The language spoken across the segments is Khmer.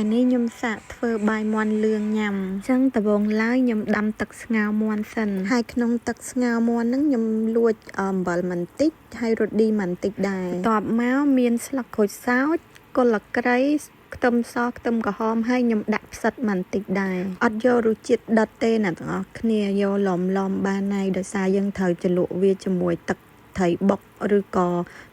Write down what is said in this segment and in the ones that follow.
ថ្ងៃនេះខ្ញុំសាកធ្វើបាយមាន់លឿងញ៉ាំអញ្ចឹងដំបូងឡើយខ្ញុំដាំទឹកស្ងោរមាន់សិនហើយក្នុងទឹកស្ងោរមាន់ហ្នឹងខ្ញុំលួចអំបិលបន្តិចហើយរ៉ូឌីបន្តិចដែរបន្ទាប់មកមានស្លឹកក្រូចសើចគល់ក្រៃខ្ទឹមសខ្ទឹមក្រហមហើយខ្ញុំដាក់ផ្សិតបន្តិចដែរអត់យករសជាតិដិតទេណាទាំងអស់គ្នាយកឡំបានហើយដោយសារយើងត្រូវជ្រលក់វាជាមួយទឹកត្រីបុកឬក៏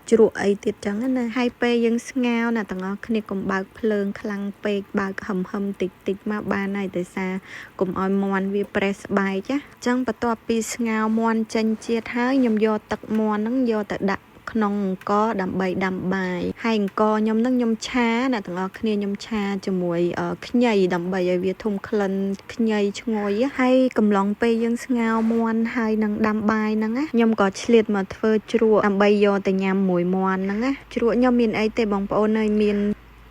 ជ្រក់អីទៀតចឹងណាហើយពេលយើងស្ងោរណាទាំងអស់គ្នាកុំបើកភ្លើងខ្លាំងពេកបើកហឹមតិចមកបានហើយដោយសារកុំឲ្យមាន់វាប្រេះស្បែកណាចឹងបន្ទាប់ពីស្ងោរមាន់ចេញជាតិហើយខ្ញុំយកទឹកមាន់ហ្នឹងយកទៅដាក់ក្នុងអង្ករដើម្បីដាំបាយហើយអង្ករខ្ញុំឆាណាទាំងអស់គ្នាខ្ញុំឆាជាមួយខ្ញីដើម្បីឲ្យវាធំក្លិនខ្ញីឈ្ងុយហើយកំឡុងពេលយើងស្ងោរមាន់ហើយនឹងដាំបាយហ្នឹងណាខ្ញុំក៏ឆ្លៀតមកធ្វើជ្រក់ដើម្បីយកទៅញ៉ាំមួយមាន់ហ្នឹងណាជ្រក់ខ្ញុំមានអីទេបងប្អូនហើយមាន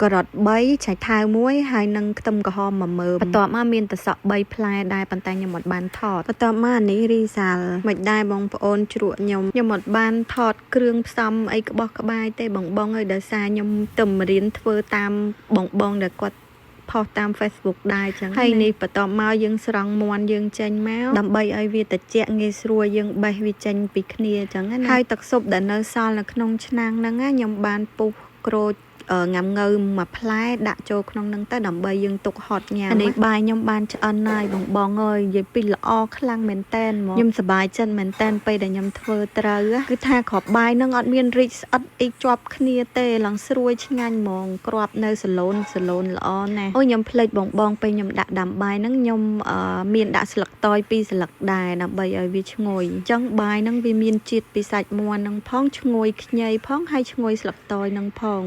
ការ៉ុត3ឆៃថាវ1ហើយនឹងខ្ទឹមក្រហម1មើមបន្ទាប់មកមានទឹកសក់3ផ្លែដែរប៉ុន្តែខ្ញុំអត់បានថតបន្ទាប់មកនេះរីសាល់មិនដែរបងប្អូនជ្រក់ខ្ញុំអត់បានថតគ្រឿងផ្សំអីក្បោះក្បាយទេបងហើយដោយសារខ្ញុំទៅរៀនធ្វើតាមបងដែលគាត់ផុសតាម Facebook ដែរចឹងហើយនេះបន្ទាប់មកយើងស្រង់មាន់យើងចេញមកដើម្បីឲ្យវាត្រជាក់ងាយស្រួលយើងបេះវាចេញពីគ្នាចឹងណាហើយទឹកស៊ុបដែលនៅសល់នៅក្នុងឆ្នាំងហ្នឹងខ្ញុំបានពុះក្រូចងាំងើមួយផ្លែដាក់ចូលក្នុងនឹងទៅដើម្បីយើងទុកហត់ញ៉ាំនេះបាយខ្ញុំបានឆ្អិនហើយបងអើយនិយាយពីល្អខ្លាំងមែនតែនហ្មងខ្ញុំសប្បាយចិត្តមែនតែនពេលដែលខ្ញុំធ្វើត្រូវគឺថាគ្រាប់បាយនឹងអត់មានរីកស្អិតអីជាប់គ្នាទេឡើងស្រួយឆ្ងាញ់ហ្មងគ្រាប់នៅសឡូនល្អណាស់អូខ្ញុំភ្លេចបងពេលខ្ញុំដាក់ដាំបាយហ្នឹងខ្ញុំមានដាក់ស្លឹកតយ2ស្លឹកដែរដើម្បីឲ្យវាឈ្ងុយអញ្ចឹងបាយហ្នឹងវាមានជាតិពីសាច់មាន់ហ្នឹងផងឈ្ងុយខ្ញីផងហើយឈ្ងុយស្លឹកតយហ្នឹងផង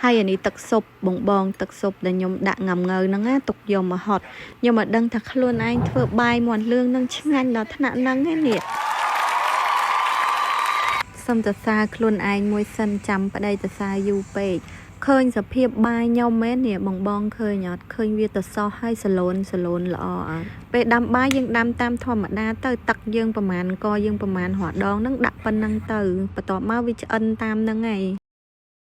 ហើយអានេះទឹកស៊ុបបងទឹកស៊ុបដែលខ្ញុំដាក់ងាំងើហ្នឹងណាទុកយកមកហត់ខ្ញុំមិនដឹងថាខ្លួនឯងធ្វើបាយមាន់លឿងនឹងឆ្ងាញ់ដល់ថ្នាក់ហ្នឹងឯនេះសុំសរសើរខ្លួនឯងមួយសិនចាំប្តីសរសើរយូរពេកឃើញសភាពបាយខ្ញុំមែននេះបងឃើញអត់ឃើញវាទៅសោះហើយសឡូនល្អអត់ពេលដាំបាយយើងដាំតាមធម្មតាទៅទឹកយើងប្រមាណអង្គយើងប្រមាណរហដងហ្នឹងដាក់ប៉ុណ្ណឹងទៅបន្ទាប់មកវាឆ្អិនតាមហ្នឹងឯង